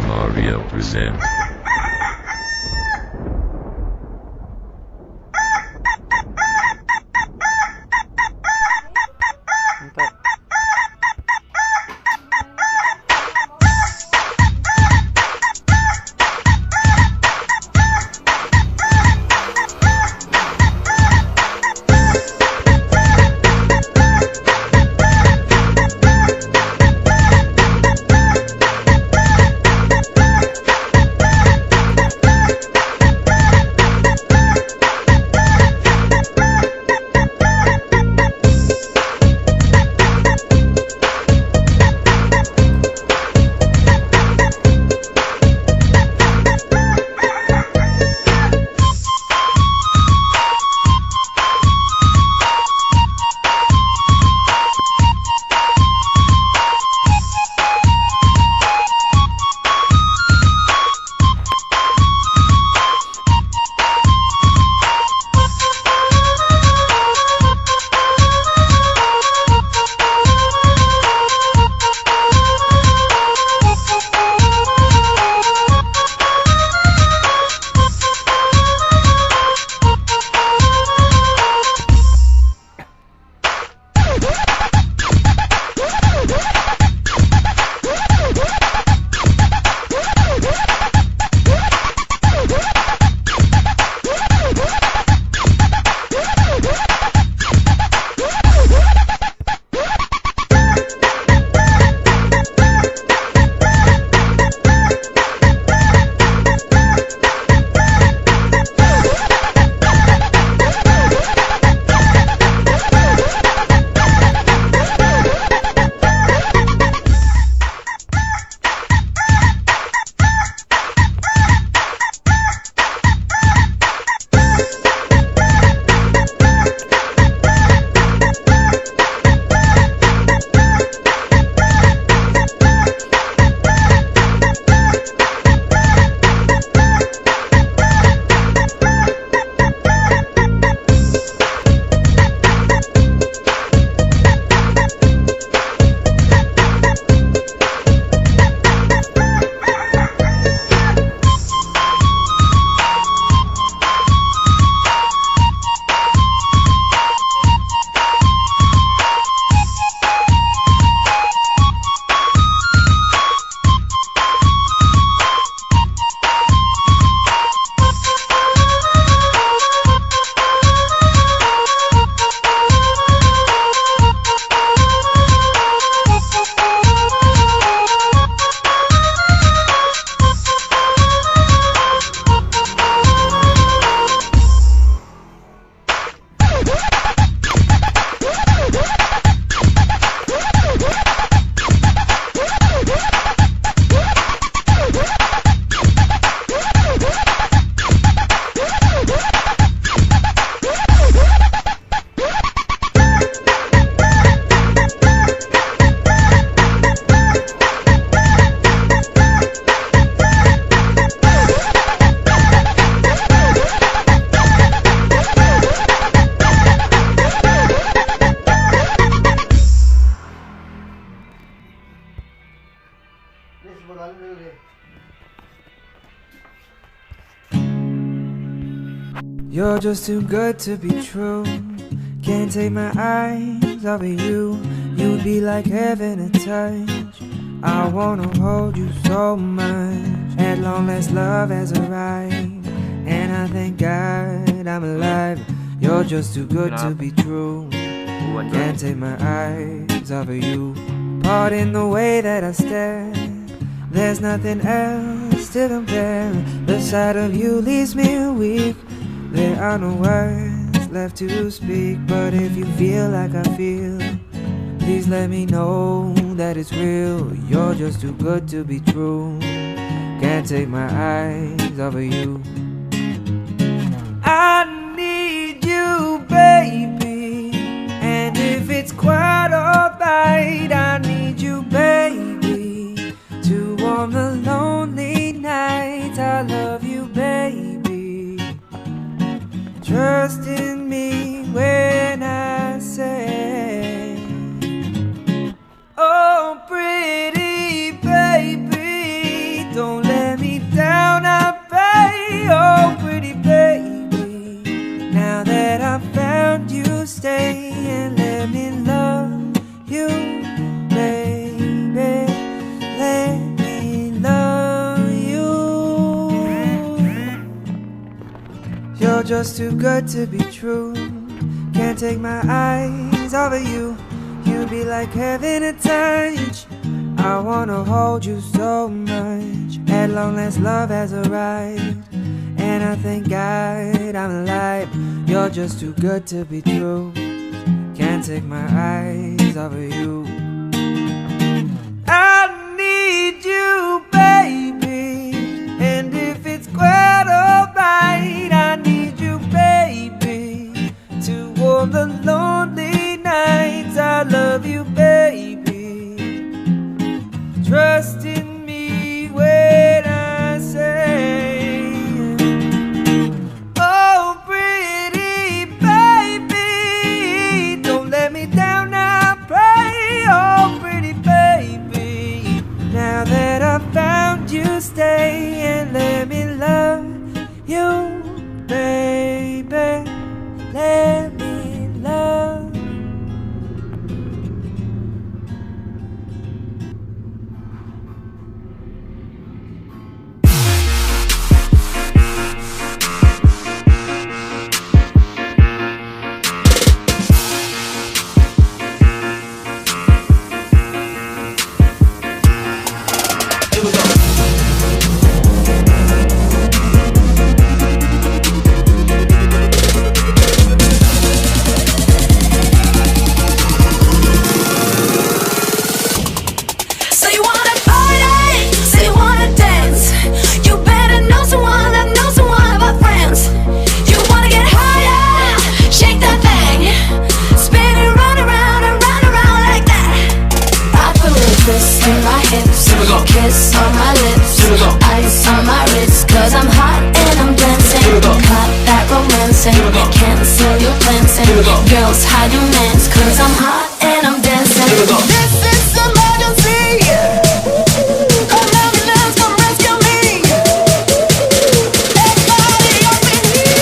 Maria presents. You're just too good to be true. Can't take my eyes off of you. You'd be like heaven to touch. I wanna hold you so much. At long last love has arrived, and I thank God I'm alive. You're just too good to be true. Can't take my eyes off of you. Pardon the way that I stare. There's nothing else to compare. The sight of you leaves me weak. There are no words left to speak. But if you feel like I feel, please let me know that it's real. You're just too good to be true. Can't take my eyes off of you. I need you, baby, and if it's quite alright, I need you, baby, to warm the lonely nights. I love you, baby. Trust in me when I say, oh, pretty baby, don't just too good to be true. Can't take my eyes off of you. You'd be like heaven to touch. I wanna hold you so much. At long last love has arrived, and I thank God I'm alive. You're just too good to be true. Can't take my eyes off of you. I need you, baby, and if it's quite alright, I need you, baby, to warm the lonely nights. I love you, baby. Trust in me when I say, oh, pretty baby, don't let me down, I pray. Oh, pretty baby, now that I found you, stay and let me love you, baby. Let me love. Kiss on my lips, ice on my wrist, cause I'm hot and I'm dancing. Cut that romancing, cancel your plans, and girls hide your mans, cause I'm hot and I'm dancing. This is emergency. Come ambulance, come rescue me. Everybody up in here.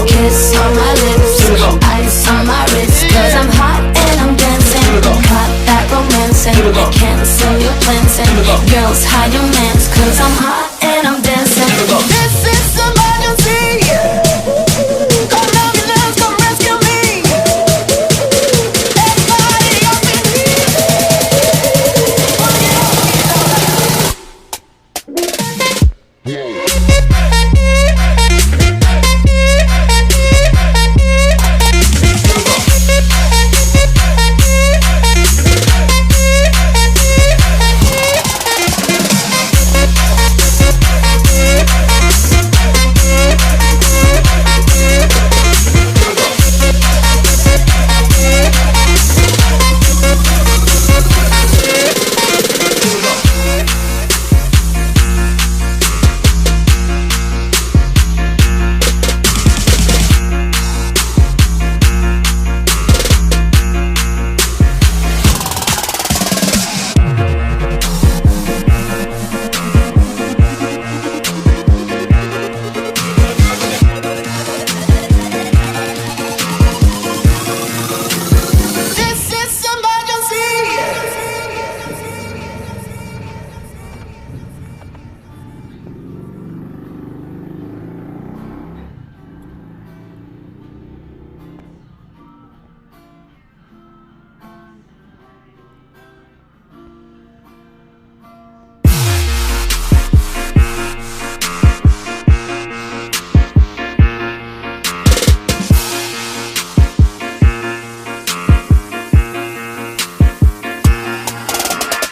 Kiss on my lips, ice on my wrist, cause I'm hot and I'm dancing. Cut that romancing, cancel your plans, and girls hide your mans, cause I'm hot and I'm dancing. This is emergency. Come ambulance, come rescue me. Everybody up in here.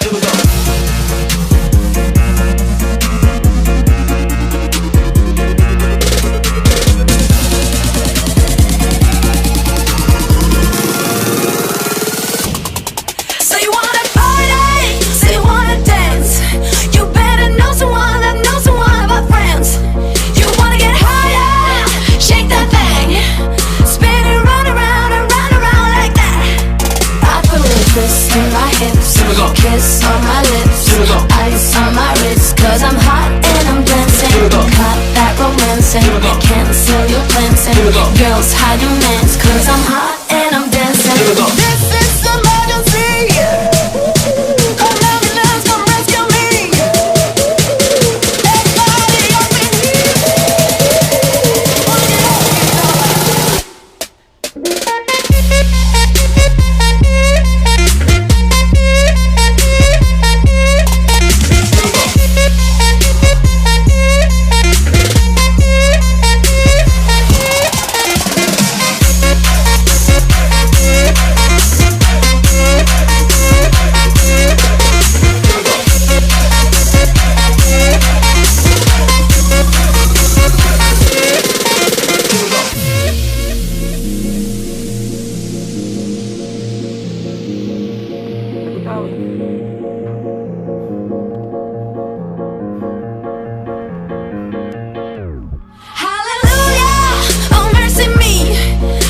So you wanna party, so you wanna dance. You better know someone that knows someone about friends. You wanna get higher, shake that thing, spin it round around and round around like that. I put a twist in my hips, kiss on my lips, ice on my wrist, cause I'm hot and I'm dancing. Cut that romancing, cancel your plans and girls hide your mans, cause I'm hot and I'm dancing. This is emergency. Come ambulance, come rescue me. Everybody up in here. Hallelujah, oh mercy me.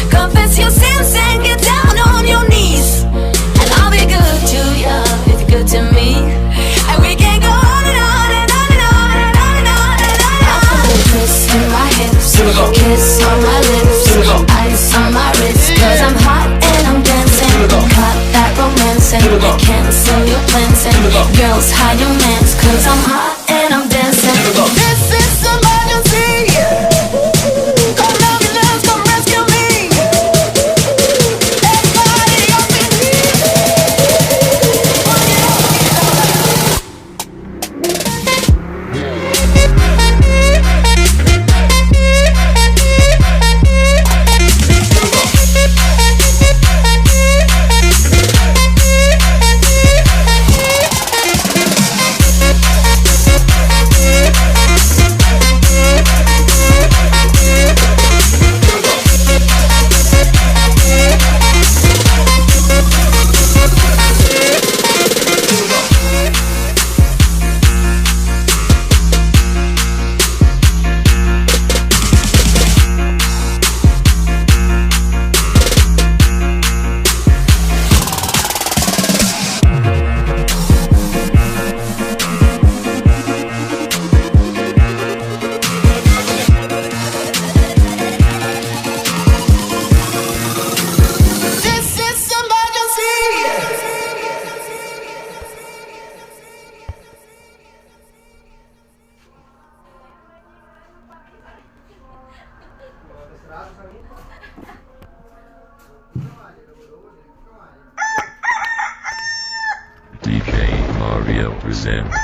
Confess your sins and get down on your knees, and I'll be good to you if you're good to me. And we can go on and on and on and on and on and on and on. I put a twist in my hips, kiss on my lips, ice on my wrist, cause I'm hot and I'm dancing. Cut that romancing, cancel your plans and girls hide your mans, cause I'm hot and I'm dancing. This is emergency. Come ambulance, come rescue me. Everybody up in DJ Mario presents